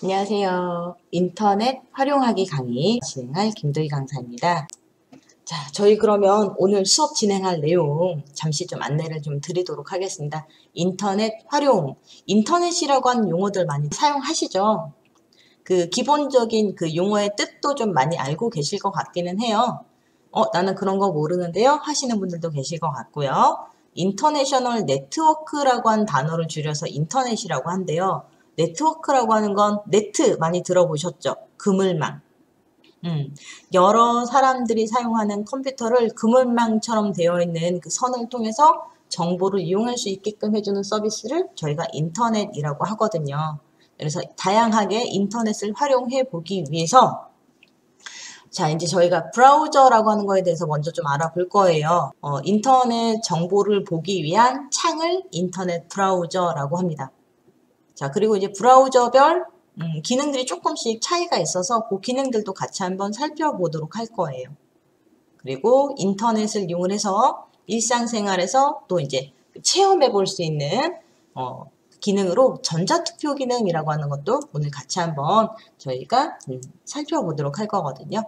안녕하세요. 인터넷 활용하기 강의 진행할 김도희 강사입니다. 자, 저희 그러면 오늘 수업 진행할 내용 잠시 좀 안내를 좀 드리도록 하겠습니다. 인터넷 활용, 인터넷이라고 하는 용어들 많이 사용하시죠? 그 기본적인 그 용어의 뜻도 좀 많이 알고 계실 것 같기는 해요. 나는 그런 거 모르는데요? 하시는 분들도 계실 것 같고요. 인터내셔널 네트워크라고 한 단어를 줄여서 인터넷이라고 한대요. 네트워크라고 하는 건 네트 많이 들어보셨죠? 그물망. 여러 사람들이 사용하는 컴퓨터를 그물망처럼 되어 있는 그 선을 통해서 정보를 이용할 수 있게끔 해주는 서비스를 저희가 인터넷이라고 하거든요. 그래서 다양하게 인터넷을 활용해 보기 위해서 자, 이제 저희가 브라우저라고 하는 거에 대해서 먼저 좀 알아볼 거예요. 인터넷 정보를 보기 위한 창을 인터넷 브라우저라고 합니다. 자, 그리고 이제 브라우저별 기능들이 조금씩 차이가 있어서 그 기능들도 같이 한번 살펴보도록 할 거예요. 그리고 인터넷을 이용을 해서 일상생활에서 또 이제 체험해 볼 수 있는 기능으로 전자투표 기능이라고 하는 것도 오늘 같이 한번 저희가 살펴보도록 할 거거든요.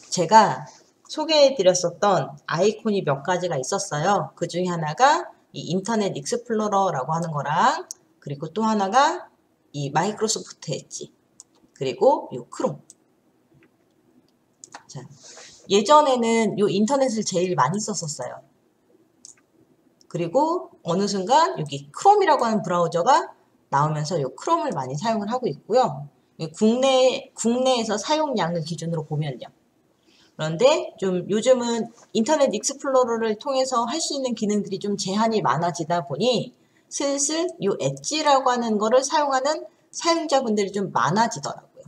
제가 소개해 드렸었던 아이콘이 몇 가지가 있었어요. 그 중에 하나가 이 인터넷 익스플로러라고 하는 거랑 그리고 또 하나가 이 마이크로소프트 엣지 그리고 요 크롬. 자, 예전에는 요 인터넷을 제일 많이 썼었어요. 그리고 어느 순간 여기 크롬이라고 하는 브라우저가 나오면서 요 크롬을 많이 사용을 하고 있고요. 국내에서 사용량을 기준으로 보면요. 그런데 좀 요즘은 인터넷 익스플로러를 통해서 할 수 있는 기능들이 좀 제한이 많아지다 보니 슬슬 이 엣지라고 하는 거를 사용하는 사용자분들이 좀 많아지더라고요.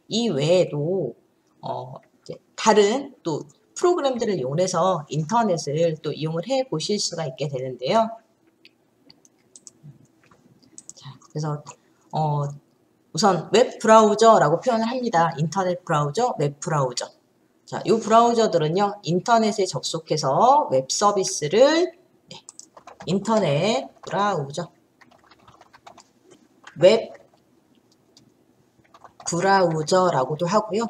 이 외에도 이제 다른 또 프로그램들을 이용해서 인터넷을 또 이용을 해 보실 수가 있게 되는데요. 자, 그래서 우선 웹 브라우저라고 표현을 합니다. 인터넷 브라우저, 웹 브라우저. 자, 이 브라우저들은요, 인터넷에 접속해서 웹 서비스를 인터넷 브라우저, 웹 브라우저라고도 하고요.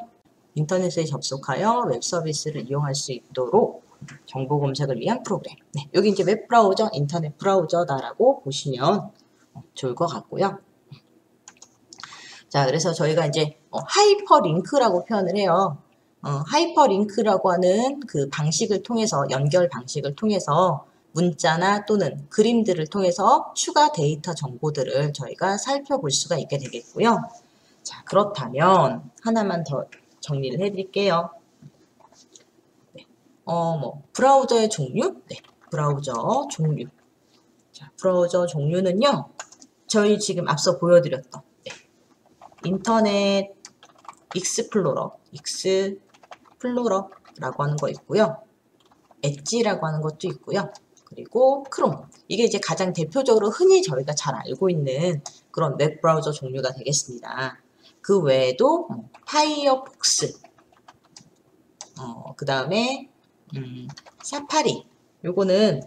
인터넷에 접속하여 웹 서비스를 이용할 수 있도록 정보 검색을 위한 프로그램. 네, 여기 이제 웹 브라우저, 인터넷 브라우저다라고 보시면 좋을 것 같고요. 자, 그래서 저희가 이제 하이퍼링크라고 표현을 해요. 하이퍼링크라고 하는 그 방식을 통해서, 연결 방식을 통해서 문자나 또는 그림들을 통해서 추가 데이터 정보들을 저희가 살펴볼 수가 있게 되겠고요. 자, 그렇다면 하나만 더 정리를 해드릴게요. 네. 브라우저의 종류? 네, 브라우저 종류. 자, 브라우저 종류는요, 저희 지금 앞서 보여드렸던 인터넷 익스플로러라고 하는 거 있고요. 엣지라고 하는 것도 있고요. 그리고 크롬. 이게 이제 가장 대표적으로 흔히 저희가 잘 알고 있는 그런 웹 브라우저 종류가 되겠습니다. 그 외에도 파이어폭스, 그 다음에 사파리. 요거는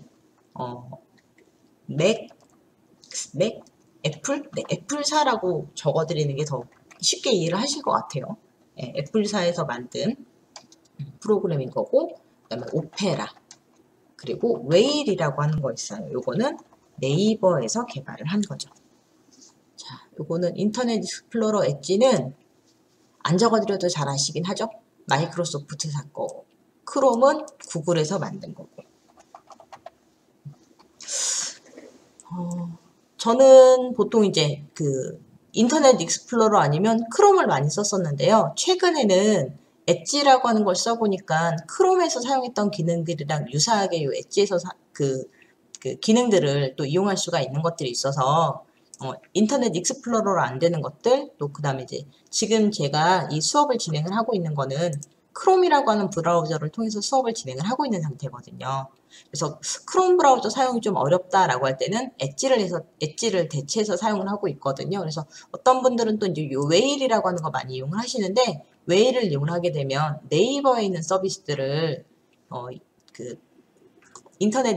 애플? 네, 애플사라고 적어드리는 게 더 쉽게 이해를 하실 것 같아요. 네, 애플사에서 만든 프로그램인 거고, 그 다음에 오페라, 그리고 웨일이라고 하는 거 있어요. 요거는 네이버에서 개발을 한 거죠. 자, 요거는 인터넷 익스플로러 엣지는 안 적어드려도 잘 아시긴 하죠. 마이크로소프트사 거. 크롬은 구글에서 만든 거고. 저는 보통 이제 그 인터넷 익스플로러 아니면 크롬을 많이 썼었는데요. 최근에는 엣지라고 하는 걸 써보니까 크롬에서 사용했던 기능들이랑 유사하게 이 엣지에서 그 기능들을 또 이용할 수가 있는 것들이 있어서 인터넷 익스플로러로 안 되는 것들, 또 그 다음에 이제 지금 제가 이 수업을 진행을 하고 있는 거는 크롬이라고 하는 브라우저를 통해서 수업을 진행을 하고 있는 상태거든요. 그래서 크롬 브라우저 사용이 좀 어렵다라고 할 때는 엣지를 대체해서 사용을 하고 있거든요. 그래서 어떤 분들은 또 이제 요 웨일이라고 하는 거 많이 이용을 하시는데, 웨일을 이용을 하게 되면 네이버에 있는 서비스들을 그 인터넷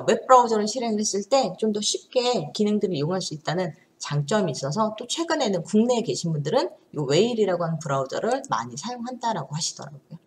웹 브라우저를 실행을 했을 때 좀 더 쉽게 기능들을 이용할 수 있다는 장점이 있어서 또 최근에는 국내에 계신 분들은 이 웨일이라고 하는 브라우저를 많이 사용한다라고 하시더라고요.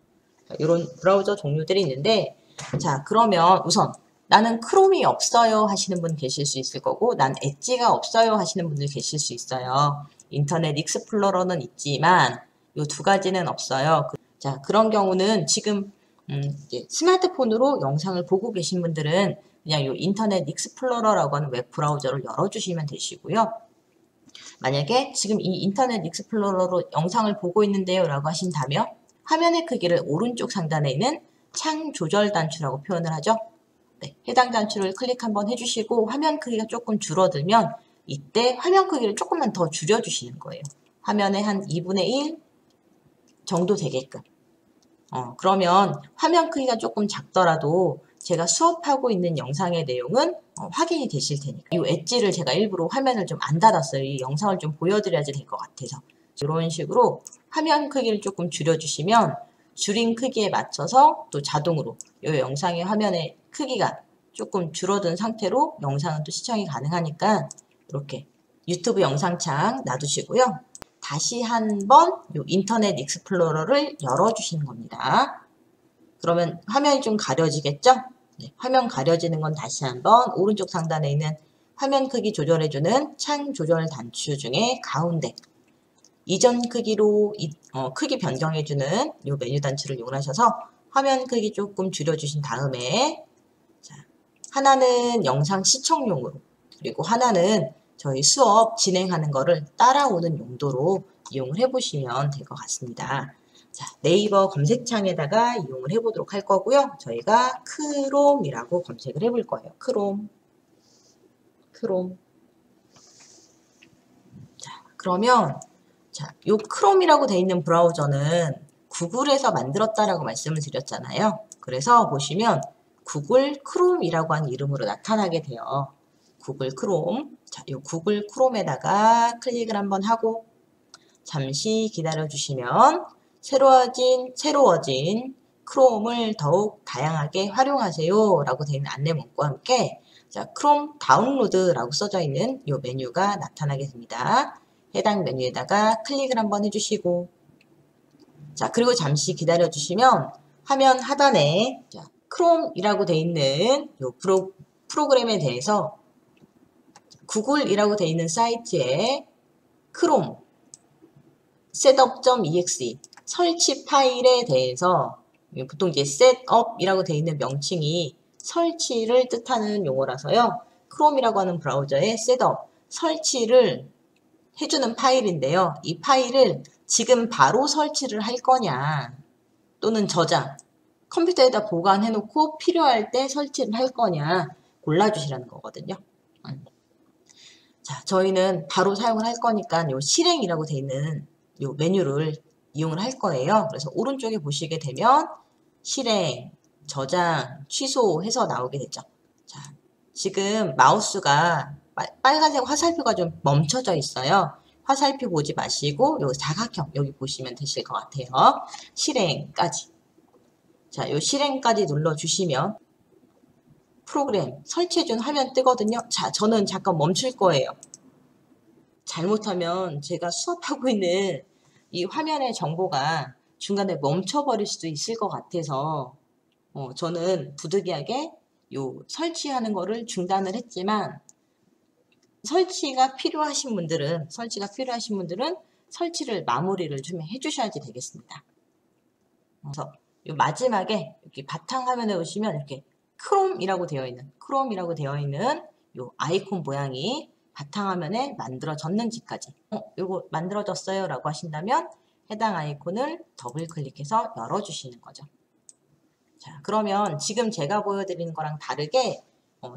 이런 브라우저 종류들이 있는데, 자, 그러면 우선 나는 크롬이 없어요 하시는 분 계실 수 있을 거고, 난 엣지가 없어요 하시는 분들 계실 수 있어요. 인터넷 익스플로러는 있지만 이 두 가지는 없어요. 자, 그런 경우는 지금 이제 스마트폰으로 영상을 보고 계신 분들은 그냥 이 인터넷 익스플로러라고 하는 웹 브라우저를 열어주시면 되시고요. 만약에 지금 이 인터넷 익스플로러로 영상을 보고 있는데요 라고 하신다면 화면의 크기를 오른쪽 상단에 있는 창 조절 단추라고 표현을 하죠. 네, 해당 단추를 클릭 한번 해주시고 화면 크기가 조금 줄어들면 이때 화면 크기를 조금만 더 줄여주시는 거예요. 화면의 한 2분의 1 정도 되게끔. 그러면 화면 크기가 조금 작더라도 제가 수업하고 있는 영상의 내용은 확인이 되실 테니까. 이 엣지를 제가 일부러 화면을 좀 안 닫았어요. 이 영상을 좀 보여드려야지 될 것 같아서. 이런 식으로 화면 크기를 조금 줄여주시면 줄인 크기에 맞춰서 또 자동으로 이 영상의 화면의 크기가 조금 줄어든 상태로 영상은 또 시청이 가능하니까 이렇게 유튜브 영상창 놔두시고요. 다시 한번 인터넷 익스플로러를 열어주시는 겁니다. 그러면 화면이 좀 가려지겠죠? 네, 화면 가려지는 건 다시 한번 오른쪽 상단에 있는 화면 크기 조절해주는 창 조절 단추 중에 가운데 이전 크기로 크기 변경해주는 이 메뉴 단추를 이용하셔서 화면 크기 조금 줄여주신 다음에 자, 하나는 영상 시청용으로 그리고 하나는 저희 수업 진행하는 거를 따라오는 용도로 이용을 해보시면 될 것 같습니다. 자, 네이버 검색창에다가 이용을 해보도록 할 거고요. 저희가 크롬이라고 검색을 해볼 거예요. 크롬. 자, 그러면 자, 요 크롬이라고 되어 있는 브라우저는 구글에서 만들었다라고 말씀을 드렸잖아요. 그래서 보시면 구글 크롬이라고 하는 이름으로 나타나게 돼요. 구글 크롬. 자, 요 구글 크롬에다가 클릭을 한번 하고 잠시 기다려 주시면 새로워진 크롬을 더욱 다양하게 활용하세요 라고 되어 있는 안내 문구와 함께 자, 크롬 다운로드라고 써져 있는 이 메뉴가 나타나게 됩니다. 해당 메뉴에다가 클릭을 한번 해주시고 자, 그리고 잠시 기다려 주시면 화면 하단에 자, 크롬이라고 되어 있는 이 프로그램에 대해서 구글이라고 되어 있는 사이트에 크롬 setup.exe 설치 파일에 대해서 보통 이제 setup이라고 되어 있는 명칭이 설치를 뜻하는 용어라서요. 크롬이라고 하는 브라우저에 setup 설치를 해주는 파일인데요. 이 파일을 지금 바로 설치를 할 거냐 또는 저장 컴퓨터에다 보관해놓고 필요할 때 설치를 할 거냐 골라주시라는 거거든요. 자, 저희는 바로 사용을 할 거니까 요 실행이라고 되어 있는 요 메뉴를 이용을 할 거예요. 그래서 오른쪽에 보시게 되면 실행, 저장, 취소해서 나오게 되죠. 자, 지금 마우스가 빨간색 화살표가 좀 멈춰져 있어요. 화살표 보지 마시고 요 사각형 여기 보시면 되실 것 같아요. 실행까지. 자, 요 실행까지 눌러주시면 프로그램 설치해준 화면 뜨거든요. 자, 저는 잠깐 멈출 거예요. 잘못하면 제가 수업하고 있는 이 화면의 정보가 중간에 멈춰버릴 수도 있을 것 같아서 저는 부득이하게 요 설치하는 거를 중단을 했지만 설치가 필요하신 분들은 설치를 마무리를 좀 해주셔야지 되겠습니다. 그래서 요 마지막에 이렇게 바탕화면에 오시면 이렇게 크롬이라고 되어 있는 요 아이콘 모양이 바탕화면에 만들어졌는지까지 요거 만들어졌어요 라고 하신다면 해당 아이콘을 더블 클릭해서 열어주시는 거죠. 자, 그러면 지금 제가 보여드리는 거랑 다르게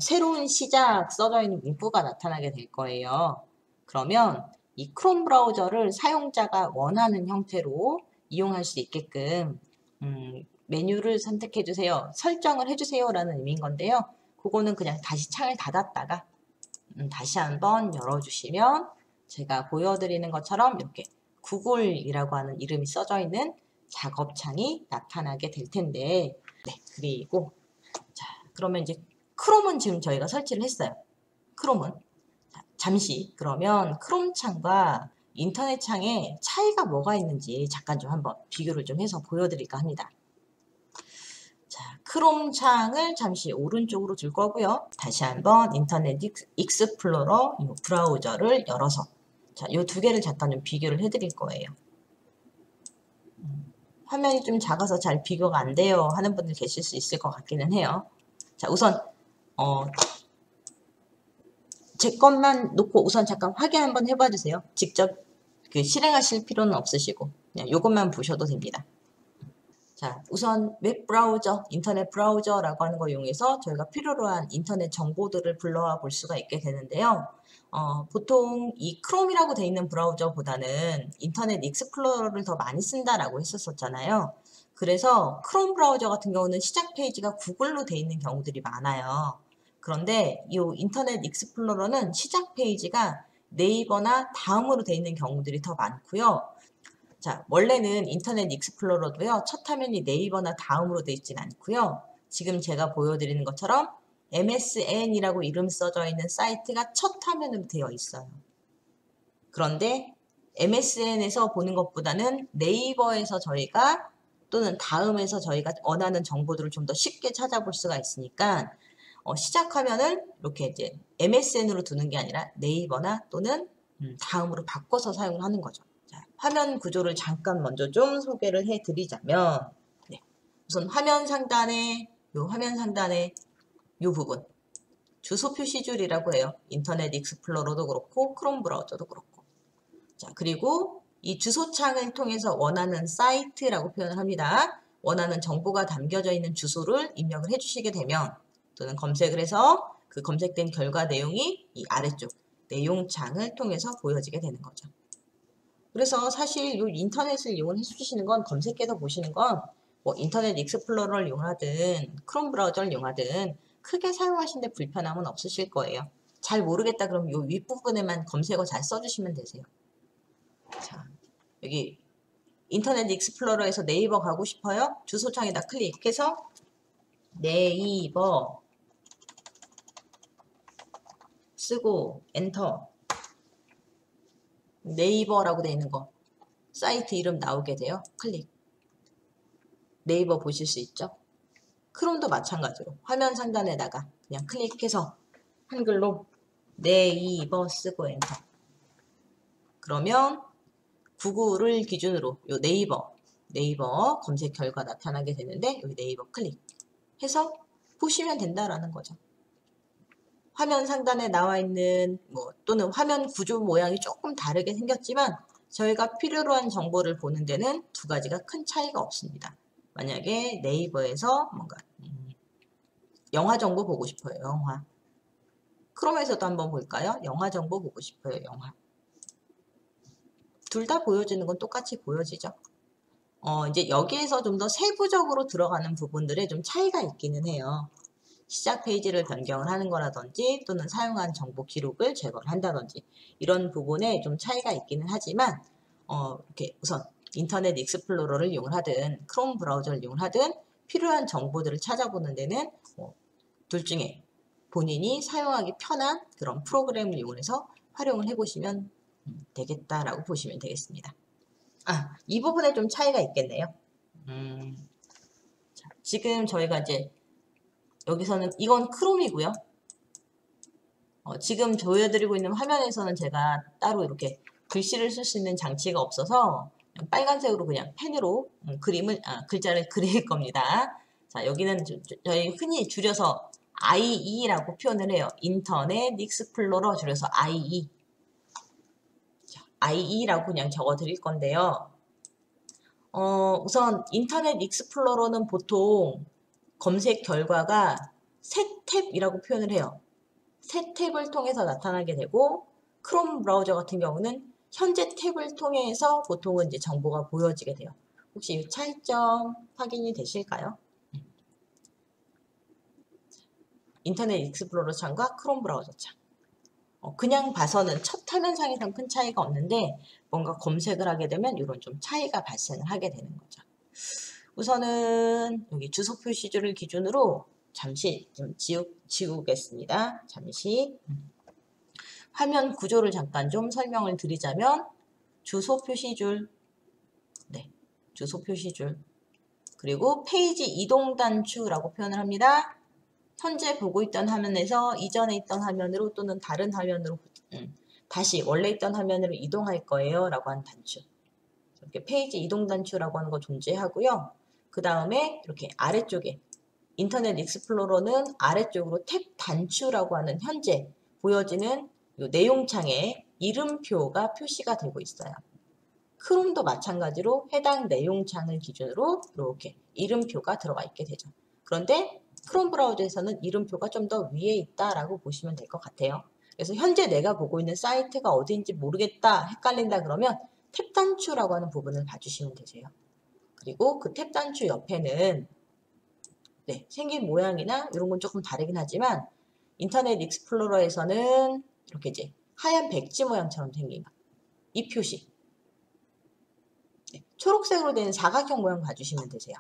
새로운 시작 써져 있는 문구가 나타나게 될 거예요. 그러면 이 크롬 브라우저를 사용자가 원하는 형태로 이용할 수 있게끔 메뉴를 선택해 주세요. 설정을 해 주세요 라는 의미인 건데요. 그거는 그냥 다시 창을 닫았다가 다시 한번 열어주시면 제가 보여드리는 것처럼 이렇게 구글이라고 하는 이름이 써져 있는 작업창이 나타나게 될 텐데 네, 그리고 자, 그러면 이제 크롬은 지금 저희가 설치를 했어요. 크롬은 잠시 그러면 크롬 창과 인터넷 창에 차이가 뭐가 있는지 잠깐 좀 한번 비교를 좀 해서 보여드릴까 합니다. 자, 크롬 창을 잠시 오른쪽으로 둘 거고요. 다시 한번 인터넷 익스플로러 이 브라우저를 열어서 자, 이 두 개를 잠깐 좀 비교를 해드릴 거예요. 화면이 좀 작아서 잘 비교가 안 돼요 하는 분들 계실 수 있을 것 같기는 해요. 자, 우선 제 것만 놓고 우선 잠깐 확인 한번 해봐 주세요. 직접 그 실행하실 필요는 없으시고 그냥 이것만 보셔도 됩니다. 자, 우선 웹 브라우저, 인터넷 브라우저라고 하는 걸 이용해서 저희가 필요로 한 인터넷 정보들을 불러와 볼 수가 있게 되는데요. 보통 이 크롬이라고 되어 있는 브라우저보다는 인터넷 익스플로러를 더 많이 쓴다라고 했었잖아요. 그래서 크롬 브라우저 같은 경우는 시작 페이지가 구글로 되어 있는 경우들이 많아요. 그런데 이 인터넷 익스플로러는 시작 페이지가 네이버나 다음으로 되어 있는 경우들이 더 많고요. 자, 원래는 인터넷 익스플로러도요, 첫 화면이 네이버나 다음으로 되어 있진 않고요. 지금 제가 보여드리는 것처럼 MSN이라고 이름 써져 있는 사이트가 첫 화면으로 되어 있어요. 그런데 MSN에서 보는 것보다는 네이버에서 저희가 또는 다음에서 저희가 원하는 정보들을 좀 더 쉽게 찾아볼 수가 있으니까 시작 화면을 이렇게 이제 MSN으로 두는 게 아니라 네이버나 또는 다음으로 바꿔서 사용을 하는 거죠. 자, 화면 구조를 잠깐 먼저 좀 소개를 해드리자면 네, 우선 화면 상단에 이 부분 주소 표시줄이라고 해요. 인터넷 익스플로러도 그렇고 크롬 브라우저도 그렇고 자 그리고 이 주소창을 통해서 원하는 사이트라고 표현을 합니다. 원하는 정보가 담겨져 있는 주소를 입력을 해주시게 되면 또는 검색을 해서 그 검색된 결과 내용이 이 아래쪽 내용창을 통해서 보여지게 되는 거죠. 그래서 사실 이 인터넷을 이용해 주시는 건 검색해서 보시는 건 뭐 인터넷 익스플로러를 이용하든 크롬 브라우저를 이용하든 크게 사용하시는데 불편함은 없으실 거예요. 잘 모르겠다 그러면 이 윗부분에만 검색어 잘 써주시면 되세요. 자, 여기 인터넷 익스플로러에서 네이버 가고 싶어요? 주소창에다 클릭해서 네이버 쓰고 엔터 네이버라고 되어 있는 거 사이트 이름 나오게 돼요. 클릭 네이버 보실 수 있죠? 크롬도 마찬가지로 화면 상단에다가 그냥 클릭해서 한글로 네이버 쓰고 엔터 그러면 구글을 기준으로 요 네이버 검색 결과 나타나게 되는데 여기 네이버 클릭해서 보시면 된다라는 거죠. 화면 상단에 나와 있는 또는 화면 구조 모양이 조금 다르게 생겼지만 저희가 필요로 한 정보를 보는 데는 두 가지가 큰 차이가 없습니다. 만약에 네이버에서 뭔가 영화 정보 보고 싶어요. 영화. 크롬에서도 한번 볼까요? 영화 정보 보고 싶어요. 영화. 둘 다 보여지는 건 똑같이 보여지죠. 이제 여기에서 좀 더 세부적으로 들어가는 부분들에 좀 차이가 있기는 해요. 시작 페이지를 변경을 하는 거라든지 또는 사용한 정보 기록을 제거를 한다든지 이런 부분에 좀 차이가 있기는 하지만 이렇게 우선 인터넷 익스플로러를 이용을 하든 크롬 브라우저를 이용을 하든 필요한 정보들을 찾아보는 데는 둘 중에 본인이 사용하기 편한 그런 프로그램을 이용해서 활용을 해보시면 되겠다라고 보시면 되겠습니다. 이 부분에 좀 차이가 있겠네요. 자, 지금 저희가 이제 여기서는 이건 크롬이고요. 지금 보여드리고 있는 화면에서는 제가 따로 이렇게 글씨를 쓸 수 있는 장치가 없어서 그냥 빨간색으로 그냥 펜으로 글자를 그릴 겁니다. 자, 여기는 저희 흔히 줄여서 IE라고 표현을 해요. 인터넷 익스플로러 줄여서 IE. 자, IE라고 그냥 적어 드릴 건데요. 우선 인터넷 익스플로러는 보통 검색 결과가 새 탭이라고 표현을 해요. 새 탭을 통해서 나타나게 되고 크롬 브라우저 같은 경우는 현재 탭을 통해서 보통은 이제 정보가 보여지게 돼요. 혹시 이 차이점 확인이 되실까요? 인터넷 익스플로러 창과 크롬 브라우저 창. 그냥 봐서는 첫 화면상에선 큰 차이가 없는데 뭔가 검색을 하게 되면 이런 좀 차이가 발생을 하게 되는 거죠. 우선은 여기 주소 표시줄을 기준으로 잠시 좀 지우겠습니다. 잠시. 화면 구조를 잠깐 좀 설명을 드리자면 주소 표시줄, 네, 주소 표시줄, 그리고 페이지 이동 단추라고 표현을 합니다. 현재 보고 있던 화면에서 이전에 있던 화면으로 또는 다른 화면으로 다시 원래 있던 화면으로 이동할 거예요 라고 하는 단추. 이렇게 페이지 이동 단추라고 하는 거 존재하고요. 그 다음에 이렇게 아래쪽에 인터넷 익스플로러는 아래쪽으로 탭 단추라고 하는 현재 보여지는 이 내용창에 이름표가 표시가 되고 있어요. 크롬도 마찬가지로 해당 내용창을 기준으로 이렇게 이름표가 들어가 있게 되죠. 그런데 크롬 브라우저에서는 이름표가 좀 더 위에 있다라고 보시면 될 것 같아요. 그래서 현재 내가 보고 있는 사이트가 어디인지 모르겠다, 헷갈린다 그러면 탭 단추라고 하는 부분을 봐주시면 되세요. 그리고 그 탭 단추 옆에는 네, 생긴 모양이나 이런 건 조금 다르긴 하지만 인터넷 익스플로러에서는 이렇게 이제 하얀 백지 모양처럼 생긴 이 표시, 네, 초록색으로 된 사각형 모양 봐주시면 되세요.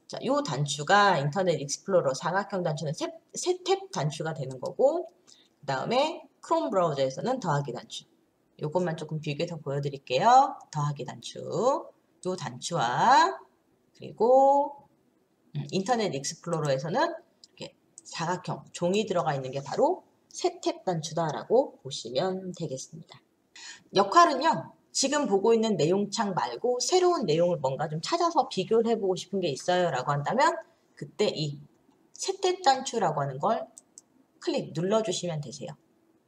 자, 요 단추가 인터넷 익스플로러 사각형 단추는 세 탭 단추가 되는 거고, 그 다음에 크롬 브라우저에서는 더하기 단추. 요것만 조금 비교해서 보여드릴게요. 더하기 단추. 요 단추와 그리고 인터넷 익스플로러에서는 이렇게 사각형 종이 들어가 있는 게 바로 세 탭 단추다라고 보시면 되겠습니다. 역할은요. 지금 보고 있는 내용창 말고 새로운 내용을 뭔가 좀 찾아서 비교를 해보고 싶은 게 있어요 라고 한다면 그때 이 세 탭 단추라고 하는 걸 클릭 눌러주시면 되세요.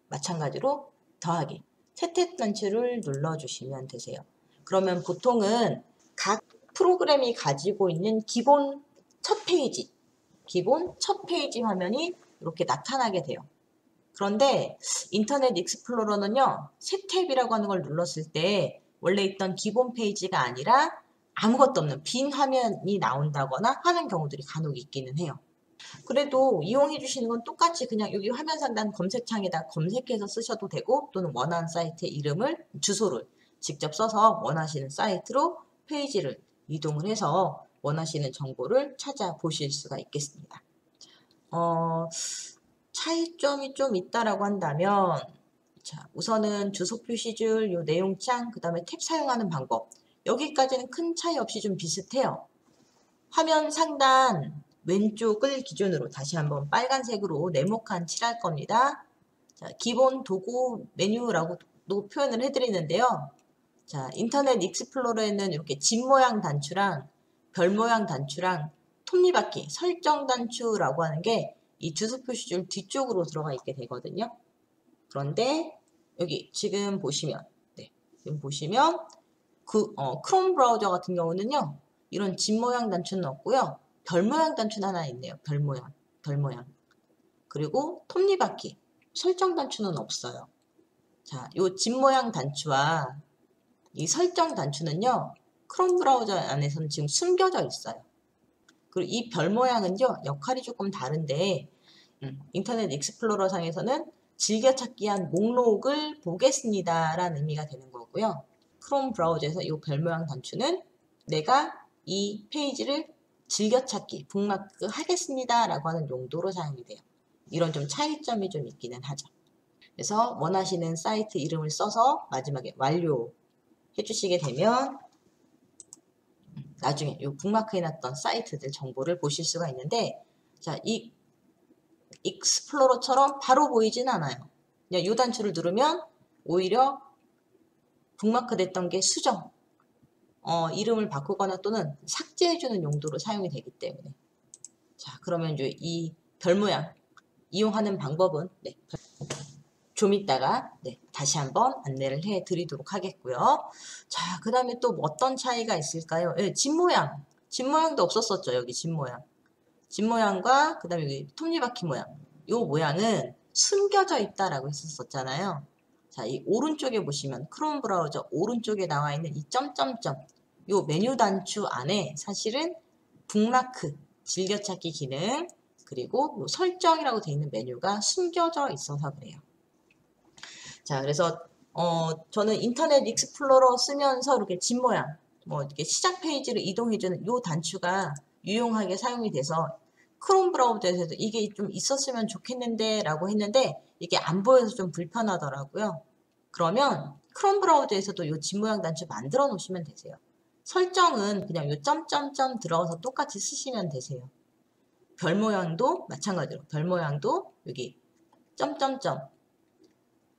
마찬가지로 더하기 세 탭 단추를 눌러주시면 되세요. 그러면 보통은 각 프로그램이 가지고 있는 기본 첫 페이지 화면이 이렇게 나타나게 돼요. 그런데 인터넷 익스플로러는요, 새 탭이라고 하는 걸 눌렀을 때 원래 있던 기본 페이지가 아니라 아무것도 없는 빈 화면이 나온다거나 하는 경우들이 간혹 있기는 해요. 그래도 이용해 주시는 건 똑같이 그냥 여기 화면 상단 검색창에다 검색해서 쓰셔도 되고 또는 원하는 사이트의 이름을, 주소를 직접 써서 원하시는 사이트로 페이지를 이동을 해서 원하시는 정보를 찾아보실 수가 있겠습니다. 차이점이 좀 있다라고 한다면 자, 우선은 주소 표시줄, 요 내용창, 그 다음에 탭 사용하는 방법 여기까지는 큰 차이 없이 좀 비슷해요. 화면 상단 왼쪽을 기준으로 다시 한번 빨간색으로 네모칸 칠할 겁니다. 자, 기본 도구 메뉴라고도 표현을 해드리는데요. 자, 인터넷 익스플로러에는 이렇게 집 모양 단추랑 별 모양 단추랑 톱니바퀴 설정 단추라고 하는 게 이 주소 표시줄 뒤쪽으로 들어가 있게 되거든요. 그런데 여기 지금 보시면 크롬 브라우저 같은 경우는요. 이런 집 모양 단추는 없고요. 별 모양 단추는 하나 있네요. 별 모양. 그리고 톱니바퀴 설정 단추는 없어요. 자, 요 집 모양 단추와 이 설정 단추는요. 크롬 브라우저 안에서는 지금 숨겨져 있어요. 그리고 이 별 모양은요. 역할이 조금 다른데 인터넷 익스플로러 상에서는 즐겨찾기한 목록을 보겠습니다 라는 의미가 되는 거고요. 크롬 브라우저에서 이 별 모양 단추는 내가 이 페이지를 즐겨찾기, 북마크 하겠습니다 라고 하는 용도로 사용이 돼요. 이런 좀 차이점이 좀 있기는 하죠. 그래서 원하시는 사이트 이름을 써서 마지막에 완료 해주시게 되면 나중에 이 북마크 해놨던 사이트들 정보를 보실 수가 있는데 자, 이 익스플로러처럼 바로 보이진 않아요. 그냥 이 단추를 누르면 오히려 북마크 됐던 게 수정, 이름을 바꾸거나 또는 삭제해주는 용도로 사용이 되기 때문에 자, 그러면 이제 이 별 모양 이용하는 방법은 좀 이따가 다시 한번 안내를 해 드리도록 하겠고요. 자, 그 다음에 또 어떤 차이가 있을까요? 집 모양도 없었었죠. 여기 집 모양과 그 다음에 여기 톱니바퀴 모양. 이 모양은 숨겨져 있다라고 했었잖아요. 자, 이 오른쪽에 보시면 크롬 브라우저 오른쪽에 나와 있는 이 점점점 이 메뉴 단추 안에 사실은 북마크, 즐겨찾기 기능 그리고 설정이라고 되어 있는 메뉴가 숨겨져 있어서 그래요. 자, 그래서 저는 인터넷 익스플로러 쓰면서 이렇게 집 모양, 이렇게 시작 페이지를 이동해주는 이 단추가 유용하게 사용이 돼서 크롬 브라우저에서도 이게 좀 있었으면 좋겠는데 라고 했는데 이게 안 보여서 좀 불편하더라고요. 그러면 크롬 브라우저에서도 이 집 모양 단추 만들어 놓으시면 되세요. 설정은 그냥 이 점점점 들어가서 똑같이 쓰시면 되세요. 별 모양도 마찬가지로 별 모양도 여기 점점점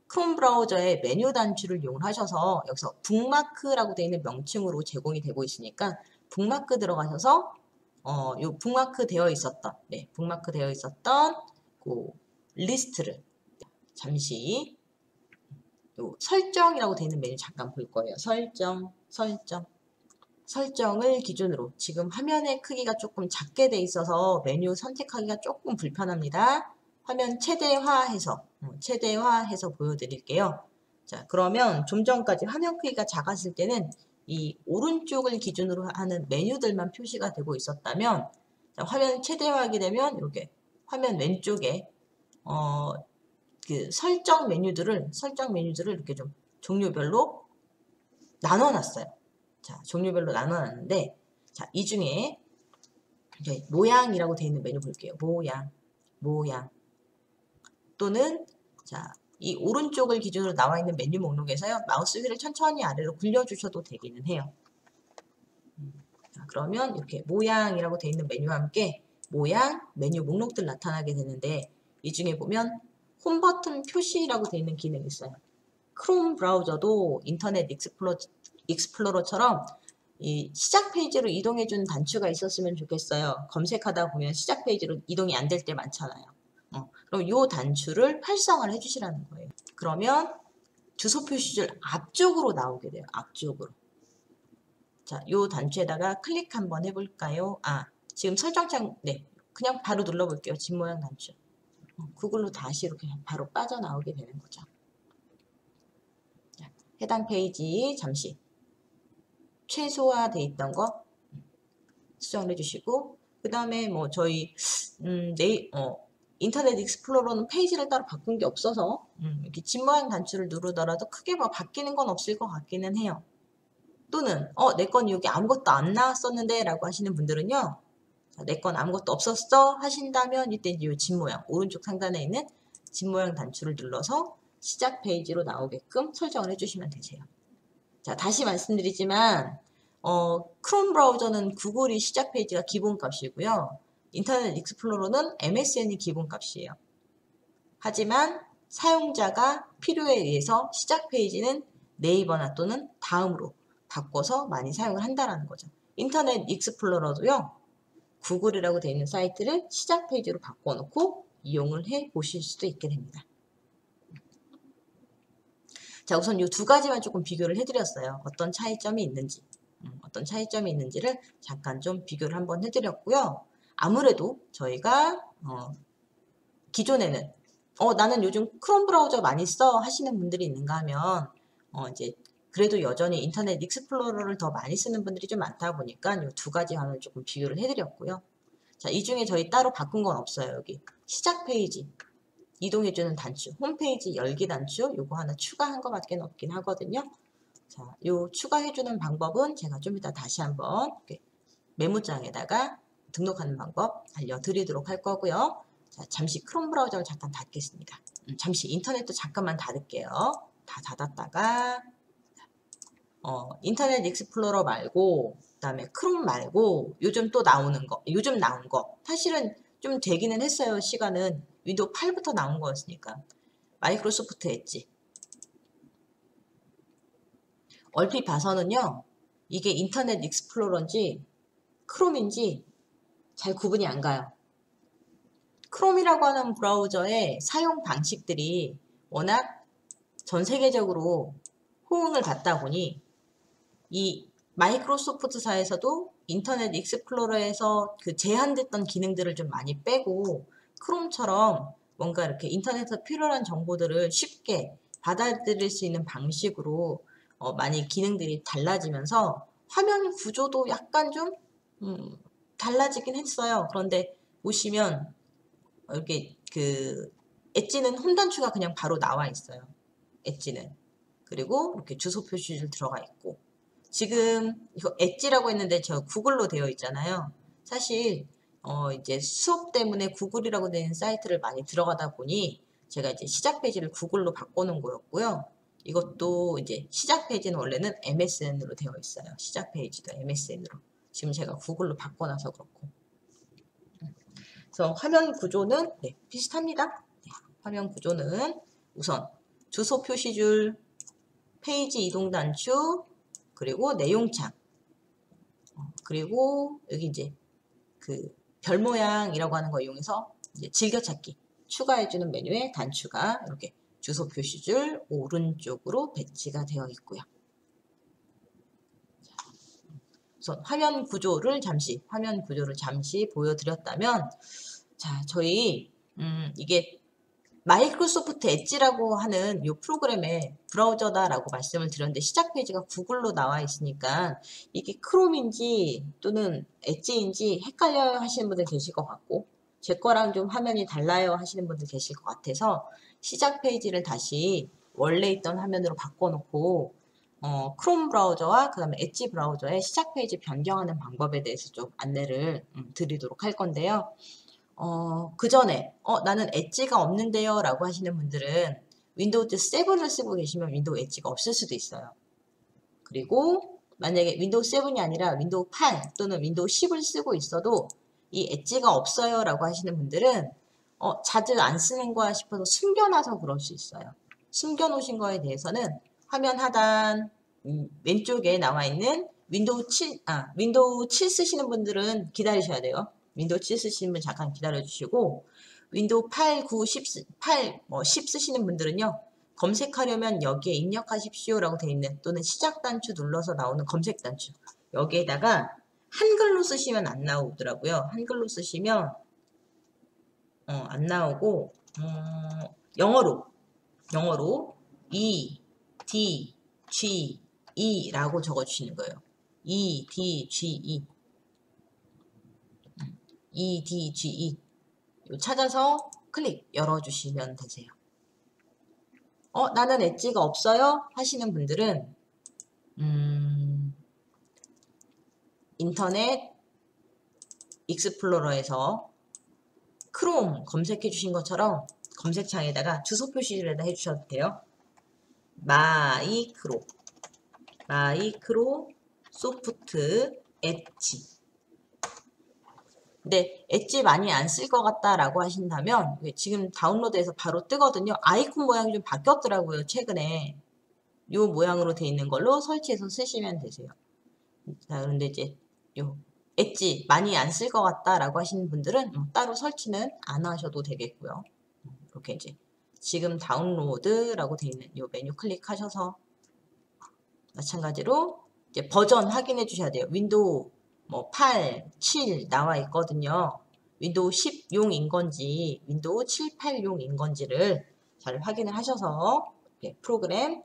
크롬 브라우저의 메뉴 단추를 이용하셔서 여기서 북마크라고 되어 있는 명칭으로 제공이 되고 있으니까 북마크 들어가셔서 요 북마크 되어 있었던 북마크 되어 있었던 그 리스트를 잠시 요 설정이라고 되어 있는 메뉴 잠깐 볼 거예요. 설정을 기준으로 지금 화면의 크기가 조금 작게 돼 있어서 메뉴 선택하기가 조금 불편합니다. 화면 최대화해서 보여드릴게요. 자, 그러면 좀 전까지 화면 크기가 작았을 때는 이 오른쪽을 기준으로 하는 메뉴들만 표시가 되고 있었다면 자, 화면 최대화하게 되면 이렇게 화면 왼쪽에 그 설정 메뉴들을 이렇게 좀 종류별로 나눠놨어요. 자, 종류별로 나눠놨는데 자, 이 중에 이제 모양이라고 되어 있는 메뉴 볼게요. 모양 또는 자, 이 오른쪽을 기준으로 나와 있는 메뉴 목록에서요. 마우스 휠을 천천히 아래로 굴려주셔도 되기는 해요. 자, 그러면 이렇게 모양이라고 되어 있는 메뉴와 함께 모양, 메뉴 목록들 나타나게 되는데 이 중에 보면 홈 버튼 표시라고 되어 있는 기능이 있어요. 크롬 브라우저도 인터넷 익스플로러처럼 이 시작 페이지로 이동해주는 단추가 있었으면 좋겠어요. 검색하다 보면 시작 페이지로 이동이 안 될 때 많잖아요. 그럼 이 단추를 활성화를 해주시라는 거예요. 그러면 주소 표시줄 앞쪽으로 나오게 돼요. 앞쪽으로. 자, 이 단추에다가 클릭 한번 해볼까요? 아, 지금 설정창, 그냥 바로 눌러볼게요. 집 모양 단추. 구글로 다시 이렇게 바로 빠져나오게 되는 거죠. 자, 해당 페이지 잠시 최소화돼 있던 거 수정을 해주시고 그 다음에 뭐 저희 인터넷 익스플로러는 페이지를 따로 바꾼 게 없어서 이렇게 집 모양 단추를 누르더라도 크게 뭐 바뀌는 건 없을 것 같기는 해요. 또는 내 건 여기 아무것도 안 나왔었는데 라고 하시는 분들은요. 내 건 아무것도 없었어 하신다면 이때 이 집 모양 오른쪽 상단에 있는 집 모양 단추를 눌러서 시작 페이지로 나오게끔 설정을 해주시면 되세요. 자, 다시 말씀드리지만 크롬 브라우저는 구글이 시작 페이지가 기본값이고요. 인터넷 익스플로러는 MSN이 기본값이에요. 하지만 사용자가 필요에 의해서 시작 페이지는 네이버나 또는 다음으로 바꿔서 많이 사용을 한다는 거죠. 인터넷 익스플로러도요. 구글이라고 되어 있는 사이트를 시작 페이지로 바꿔놓고 이용을 해 보실 수도 있게 됩니다. 자, 우선 이 두 가지만 조금 비교를 해드렸어요. 어떤 차이점이 있는지를 잠깐 좀 비교를 한번 해드렸고요. 아무래도 저희가 기존에는 나는 요즘 크롬 브라우저 많이 써 하시는 분들이 있는가 하면 이제 그래도 여전히 인터넷 익스플로러를 더 많이 쓰는 분들이 좀 많다 보니까 이 두 가지 화면을 조금 비교를 해드렸고요. 자, 이 중에 저희 따로 바꾼 건 없어요. 여기 시작 페이지 이동해주는 단추, 홈페이지 열기 단추 요거 하나 추가한 것밖에 없긴 하거든요. 자, 요 추가해주는 방법은 제가 좀 이따 다시 한번 메모장에다가 등록하는 방법 알려드리도록 할 거고요. 자, 잠시 크롬 브라우저를 잠깐 닫겠습니다. 잠시 인터넷도 잠깐만 닫을게요. 다 닫았다가 인터넷 익스플로러 말고 그다음에 크롬 말고 요즘 또 나오는 거, 요즘 나온 거 사실은 좀 되기는 했어요. 시간은 윈도우 8부터 나온 거였으니까 마이크로소프트 엣지 얼핏 봐서는요. 이게 인터넷 익스플로러인지 크롬인지 잘 구분이 안 가요. 크롬이라고 하는 브라우저의 사용 방식들이 워낙 전 세계적으로 호응을 받다 보니 이 마이크로소프트사에서도 인터넷 익스플로러에서 그 제한됐던 기능들을 좀 많이 빼고 크롬처럼 뭔가 이렇게 인터넷에서 필요한 정보들을 쉽게 받아들일 수 있는 방식으로 많이 기능들이 달라지면서 화면 구조도 약간 좀 달라지긴 했어요. 그런데 보시면 이렇게 그 엣지는 홈 단추가 그냥 바로 나와 있어요. 엣지는. 그리고 이렇게 주소 표시줄 들어가 있고 지금 이거 엣지라고 했는데 저 구글로 되어 있잖아요. 사실 이제 수업 때문에 구글이라고 되는 사이트를 많이 들어가다 보니 제가 이제 시작 페이지를 구글로 바꿔놓은 거였고요. 이것도 이제 시작 페이지는 원래는 MSN으로 되어 있어요. 시작 페이지도 MSN으로. 지금 제가 구글로 바꿔놔서 그렇고. 그래서 화면 구조는 네, 비슷합니다. 네, 화면 구조는 우선 주소 표시줄, 페이지 이동 단축, 그리고 내용창, 그리고 여기 이제 그 별 모양이라고 하는 거 이용해서 이제 즐겨찾기 추가해주는 메뉴에 단추가 이렇게 주소 표시줄 오른쪽으로 배치가 되어 있고요. 우선 화면 구조를 잠시 보여드렸다면, 자, 저희 이게 마이크로소프트 엣지라고 하는 이 프로그램의 브라우저다라고 말씀을 드렸는데 시작 페이지가 구글로 나와 있으니까 이게 크롬인지 또는 엣지인지 헷갈려요 하시는 분들 계실 것 같고, 제 거랑 좀 화면이 달라요 하시는 분들 계실 것 같아서 시작 페이지를 다시 원래 있던 화면으로 바꿔놓고 크롬 브라우저와 그 다음에 엣지 브라우저의 시작 페이지 변경하는 방법에 대해서 좀 안내를 드리도록 할 건데요. 그 전에 나는 엣지가 없는데요 라고 하시는 분들은 윈도우 7을 쓰고 계시면 윈도우 엣지가 없을 수도 있어요. 그리고 만약에 윈도우 7이 아니라 윈도우 8 또는 윈도우 10을 쓰고 있어도 이 엣지가 없어요 라고 하시는 분들은 자주 안 쓰는 거야 싶어서 숨겨놔서 그럴 수 있어요. 숨겨놓으신 거에 대해서는 화면 하단 왼쪽에 나와 있는 윈도우 7 쓰시는 분들은 기다리셔야 돼요. 윈도우 7 쓰시는 분 잠깐 기다려 주시고, 윈도우 8, 9, 10, 10 쓰시는 분들은요, 검색하려면 여기에 입력하십시오 라고 되어 있는 또는 시작 단추 눌러서 나오는 검색 단추, 여기에다가 한글로 쓰시면 안 나오더라고요. 한글로 쓰시면 안 나오고 영어로 E, D, G, E 라고 적어주시는 거예요. E, D, G, E E, D, G, E 찾아서 클릭 열어주시면 되세요. 나는 엣지가 없어요 하시는 분들은 인터넷 익스플로러에서 크롬 검색해 주신 것처럼 검색창에다가 주소 표시를 해주셔도 돼요. 마이크로소프트 엣지. 근데 엣지 많이 안 쓸 것 같다라고 하신다면 지금 다운로드해서 바로 뜨거든요. 아이콘 모양이 좀 바뀌었더라고요. 최근에 이 모양으로 돼 있는 걸로 설치해서 쓰시면 되세요. 자, 그런데 이제 요 엣지 많이 안 쓸 것 같다라고 하시는 분들은 따로 설치는 안 하셔도 되겠고요. 이렇게 이제 지금 다운로드라고 돼 있는 이 메뉴 클릭하셔서 마찬가지로 이제 버전 확인해 주셔야 돼요. 윈도우 8, 7 나와 있거든요. 윈도우 10용인 건지 윈도우 7, 8용인 건지를 잘 확인을 하셔서 프로그램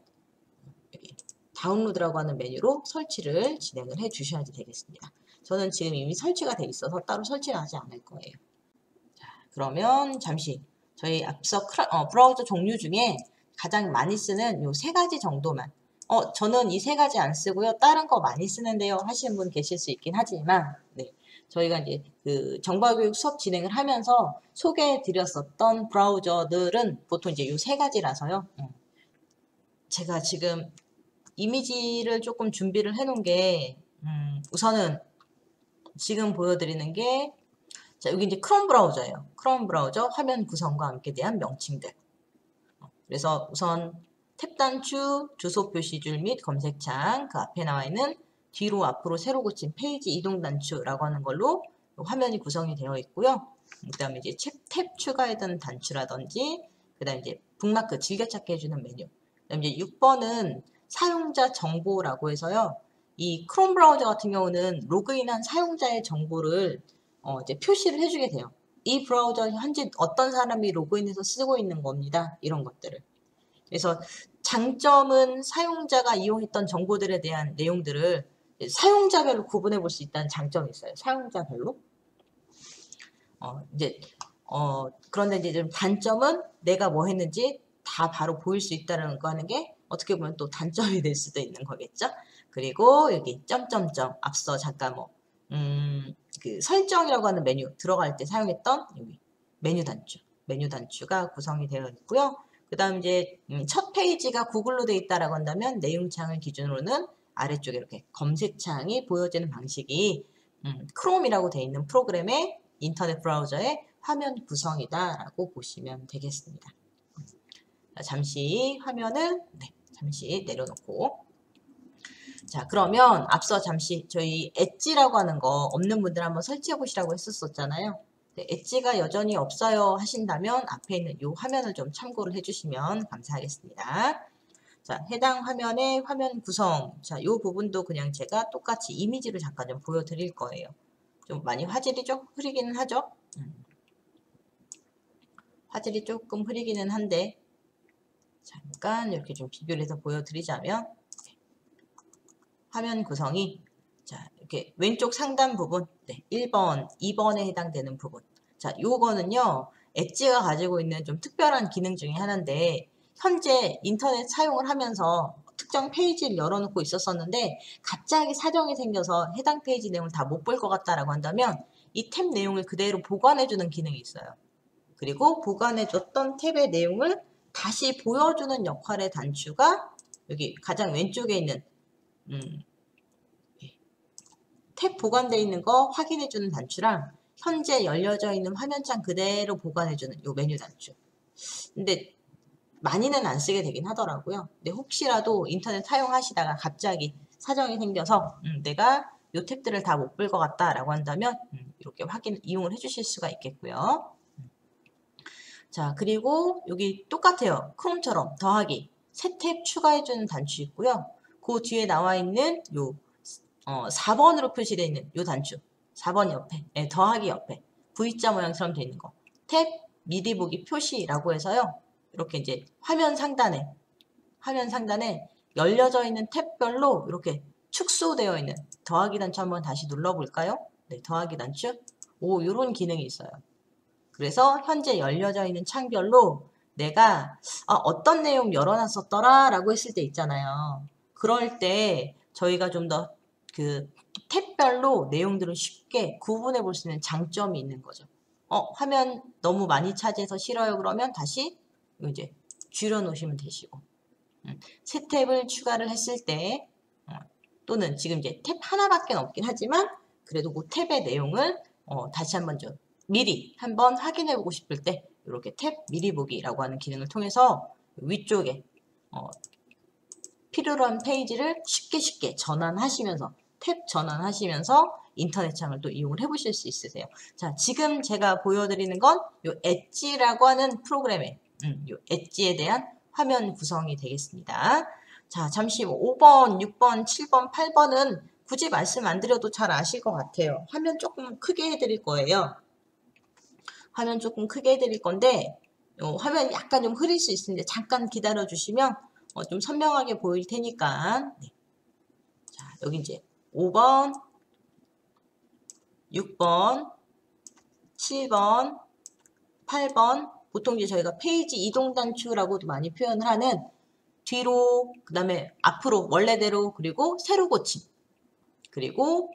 여기 다운로드라고 하는 메뉴로 설치를 진행을 해 주셔야 되겠습니다. 저는 지금 이미 설치가 돼 있어서 따로 설치를 하지 않을 거예요. 자, 그러면 잠시 저희 앞서 브라우저 종류 중에 가장 많이 쓰는 요 세 가지 정도만 저는 이 세 가지 안 쓰고요. 다른 거 많이 쓰는데요. 하시는 분 계실 수 있긴 하지만, 네. 저희가 이제 그 정보교육 수업 진행을 하면서 소개해 드렸었던 브라우저들은 보통 이제 요 세 가지라서요. 제가 지금 이미지를 조금 준비를 해 놓은 게, 우선은 지금 보여드리는 게, 자, 여기 이제 크롬 브라우저예요. 크롬 브라우저 화면 구성과 함께 대한 명칭들. 그래서 우선 탭 단추, 주소 표시줄 및 검색창, 그 앞에 나와 있는 뒤로 앞으로 세로 고친 페이지 이동 단추라고 하는 걸로 화면이 구성이 되어 있고요. 그 다음에 이제 탭 추가해둔 단추라든지, 그 다음에 이제 북마크 즐겨찾기 해주는 메뉴. 그 다음에 이제 6번은 사용자 정보라고 해서요. 이 크롬 브라우저 같은 경우는 로그인한 사용자의 정보를 이제 표시를 해주게 돼요. 이 브라우저 현재 어떤 사람이 로그인해서 쓰고 있는 겁니다. 이런 것들을. 그래서 장점은 사용자가 이용했던 정보들에 대한 내용들을 사용자별로 구분해 볼 수 있다는 장점이 있어요. 사용자별로. 그런데 이제 좀 단점은 내가 뭐 했는지 다 바로 보일 수 있다는 거 하는 게 어떻게 보면 또 단점이 될 수도 있는 거겠죠. 그리고 여기 점점점 앞서 잠깐 그 설정이라고 하는 메뉴 들어갈 때 사용했던 여기 메뉴 단추가 구성이 되어 있고요. 그 다음 이제 첫 페이지가 구글로 되어 있다라고 한다면 내용창을 기준으로는 아래쪽에 이렇게 검색창이 보여지는 방식이 크롬이라고 되어 있는 프로그램의 인터넷 브라우저의 화면 구성이다라고 보시면 되겠습니다. 잠시 화면을 잠시 내려놓고, 자, 그러면 앞서 잠시 저희 엣지라고 하는 거 없는 분들 한번 설치해 보시라고 했었잖아요. 엣지가 여전히 없어요 하신다면 앞에 있는 이 화면을 좀 참고를 해주시면 감사하겠습니다. 자, 해당 화면의 화면 구성. 자, 이 부분도 그냥 제가 똑같이 이미지로 잠깐 좀 보여드릴 거예요. 좀 많이 화질이 좀 흐리기는 하죠. 화질이 조금 흐리기는 한데, 잠깐 이렇게 좀 비교를 해서 보여드리자면, 화면 구성이, 자, 이렇게 왼쪽 상단 부분, 1번, 2번에 해당되는 부분. 자, 요거는요, 엣지가 가지고 있는 좀 특별한 기능 중에 하나인데, 현재 인터넷 사용을 하면서 특정 페이지를 열어놓고 있었었는데, 갑자기 사정이 생겨서 해당 페이지 내용을 다 못 볼 것 같다라고 한다면, 이 탭 내용을 그대로 보관해주는 기능이 있어요. 그리고 보관해줬던 탭의 내용을 다시 보여주는 역할의 단추가 여기 가장 왼쪽에 있는 탭 보관되어 있는 거 확인해주는 단추랑 현재 열려져 있는 화면창 그대로 보관해주는 요 메뉴 단추. 근데 많이는 안 쓰게 되긴 하더라고요. 근데 혹시라도 인터넷 사용하시다가 갑자기 사정이 생겨서 내가 요 탭들을 다 못 볼 것 같다라고 한다면 이렇게 이용을 해주실 수가 있겠고요. 자, 그리고 여기 똑같아요. 크롬처럼 더하기 새 탭 추가해주는 단추 있고요. 그 뒤에 나와 있는 요 4번으로 표시되어 있는 요 단추 4번 옆에 더하기 옆에 V자 모양처럼 되어 있는 거 탭 미리 보기 표시라고 해서요. 이렇게 이제 화면 상단에 열려져 있는 탭별로 이렇게 축소되어 있는 더하기 단추 한번 다시 눌러볼까요? 네, 더하기 단추. 요런 기능이 있어요. 그래서 현재 열려져 있는 창별로 내가 어떤 내용 열어놨었더라 라고 했을 때 있잖아요. 그럴 때 저희가 좀 더 그 탭별로 내용들을 쉽게 구분해 볼 수 있는 장점이 있는 거죠. 화면 너무 많이 차지해서 싫어요 그러면 다시 이제 줄여 놓으시면 되시고 새 탭을 추가를 했을 때 또는 지금 이제 탭 하나밖에 없긴 하지만 그래도 그 탭의 내용을 다시 한번 좀 미리 한번 확인해 보고 싶을 때 이렇게 탭 미리 보기라고 하는 기능을 통해서 위쪽에 필요로 한 페이지를 쉽게 전환하시면서 탭 전환하시면서 인터넷 창을 또 이용을 해보실 수 있으세요. 자, 지금 제가 보여드리는 건 요 엣지라고 하는 프로그램의 요 엣지에 대한 화면 구성이 되겠습니다. 자, 잠시 5번, 6번, 7번, 8번은 굳이 말씀 안 드려도 잘 아실 것 같아요. 화면 조금 크게 해드릴 거예요. 화면 조금 크게 해드릴 건데 화면 약간 좀 흐릴 수 있는데 잠깐 기다려 주시면 좀 선명하게 보일 테니까 자, 여기 이제 5번, 6번, 7번, 8번 보통 이제 저희가 페이지 이동 단추라고도 많이 표현을 하는 뒤로 그 다음에 앞으로 원래대로 그리고 세로 고침 그리고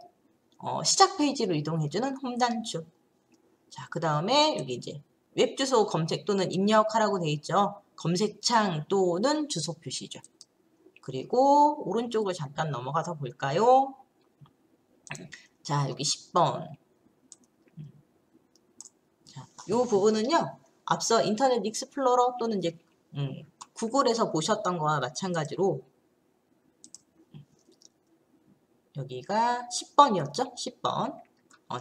시작 페이지로 이동해주는 홈 단추. 자, 그 다음에 여기 이제 웹 주소 검색 또는 입력하라고 되어 있죠. 검색창 또는 주소 표시죠. 그리고 오른쪽을 잠깐 넘어가서 볼까요? 자, 여기 10번. 자, 이 부분은요. 앞서 인터넷 익스플로러 또는 이제 구글에서 보셨던 거와 마찬가지로 여기가 10번이었죠? 10번.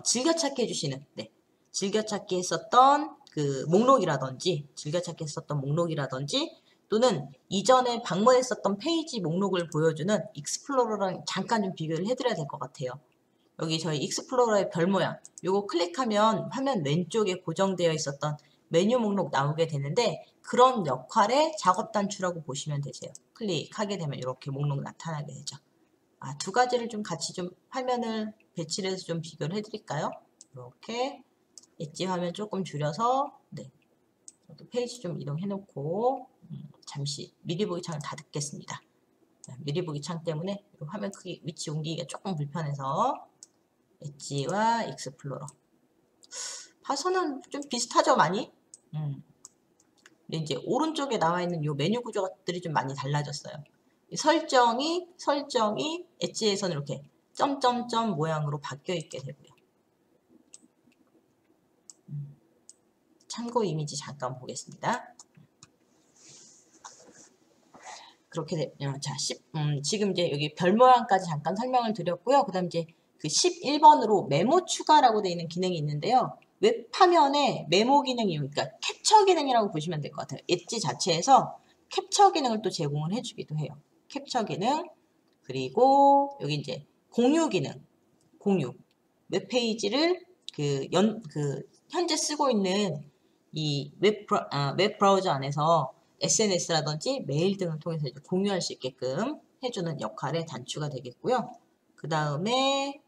즐겨찾기 해주시는 즐겨찾기 했었던 그 즐겨찾기 했었던 목록이라든지 또는 이전에 방문했었던 페이지 목록을 보여주는 익스플로러랑 잠깐 좀 비교를 해드려야 될 것 같아요. 여기 저희 익스플로러의 별 모양 요거 클릭하면 화면 왼쪽에 고정되어 있었던 메뉴 목록 나오게 되는데 그런 역할의 작업 단추라고 보시면 되세요. 클릭하게 되면 이렇게 목록 나타나게 되죠. 두 가지를 좀 같이 좀 화면을 배치를 해서 좀 비교를 해드릴까요? 이렇게 엣지 화면 조금 줄여서 페이지 좀 이동해 놓고 잠시 미리 보기 창을 닫겠습니다. 미리 보기 창 때문에 화면 크기 위치 옮기기가 조금 불편해서 엣지와 익스플로러. 봐서는 좀 비슷하죠, 많이? 근데 이제 오른쪽에 나와 있는 요 메뉴 구조들이 좀 많이 달라졌어요. 설정이 엣지에서는 이렇게 점점점 모양으로 바뀌어 있게 되고요. 참고 이미지 잠깐 보겠습니다. 그렇게 자, 지금 이제 여기 별 모양까지 잠깐 설명을 드렸고요. 그 다음 이제 그 11번으로 메모 추가라고 되어 있는 기능이 있는데요. 웹 화면에 메모 기능이, 그러니까 캡처 기능이라고 보시면 될 것 같아요. 엣지 자체에서 캡처 기능을 또 제공을 해주기도 해요. 캡처 기능, 그리고 여기 이제 공유 기능, 공유. 웹페이지를 현재 쓰고 있는 이 웹 브라우저 안에서 SNS라든지 메일 등을 통해서 이제 공유할 수 있게끔 해주는 역할의 단추가 되겠고요. 그 다음에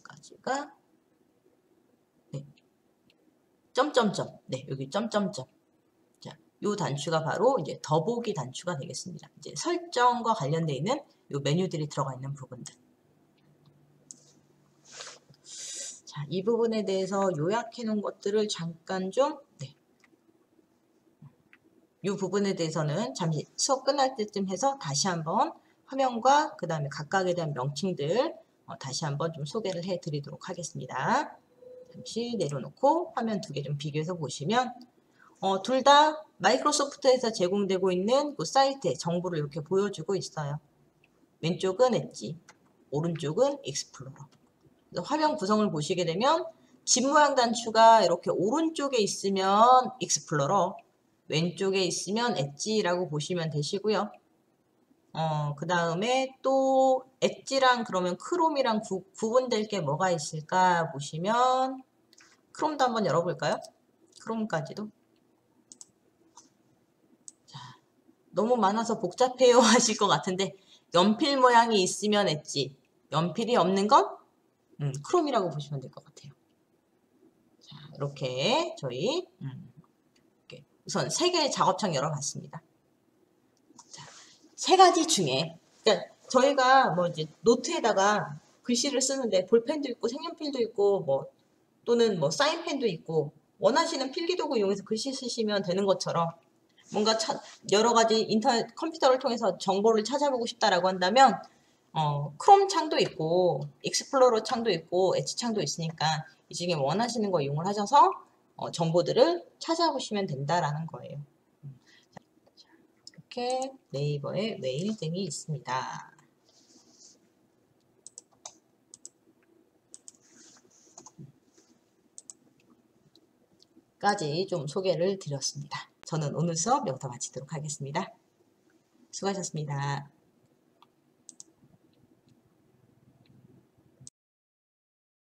까지가 네. 점점점. 네, 여기 점점점. 자, 요 단추가 바로 이제 더보기 단추가 되겠습니다. 이제 설정과 관련되어 있는 요 메뉴들이 들어가 있는 부분들. 자, 이 부분에 대해서 요약해 놓은 것들을 잠깐 좀, 네. 이 부분에 대해서는 잠시 수업 끝날 때쯤 해서 다시 한번 화면과 그 다음에 각각에 대한 명칭들 다시 한번 좀 소개를 해 드리도록 하겠습니다. 잠시 내려놓고 화면 두 개 좀 비교해서 보시면 둘 다 마이크로소프트에서 제공되고 있는 그 사이트의 정보를 이렇게 보여주고 있어요. 왼쪽은 엣지, 오른쪽은 익스플로러. 화면 구성을 보시게 되면 집 모양 단추가 이렇게 오른쪽에 있으면 익스플로러, 왼쪽에 있으면 엣지라고 보시면 되시고요. 그 다음에 또 엣지랑 그러면 크롬이랑 구분될 게 뭐가 있을까 보시면 크롬도 한번 열어볼까요? 크롬까지도. 자, 너무 많아서 복잡해요 하실 것 같은데 연필 모양이 있으면 엣지, 연필이 없는 건 크롬이라고 보시면 될 것 같아요. 자, 이렇게 저희 이렇게 우선 3개의 작업창 열어봤습니다. 자, 3가지 중에 그러니까 저희가 뭐 이제 노트에다가 글씨를 쓰는데 볼펜도 있고 색연필도 있고 뭐 또는 뭐 사인펜도 있고 원하시는 필기도구 이용해서 글씨 쓰시면 되는 것처럼 뭔가 여러 가지 인터넷 컴퓨터를 통해서 정보를 찾아보고 싶다라고 한다면 크롬 창도 있고 익스플로러 창도 있고 엣지 창도 있으니까 이 중에 원하시는 거 이용을 하셔서 정보들을 찾아보시면 된다라는 거예요. 이렇게 네이버에 메일 등이 있습니다. 까지 좀 소개를 드렸습니다. 저는 오늘 수업 여기서 마치도록 하겠습니다. 수고하셨습니다.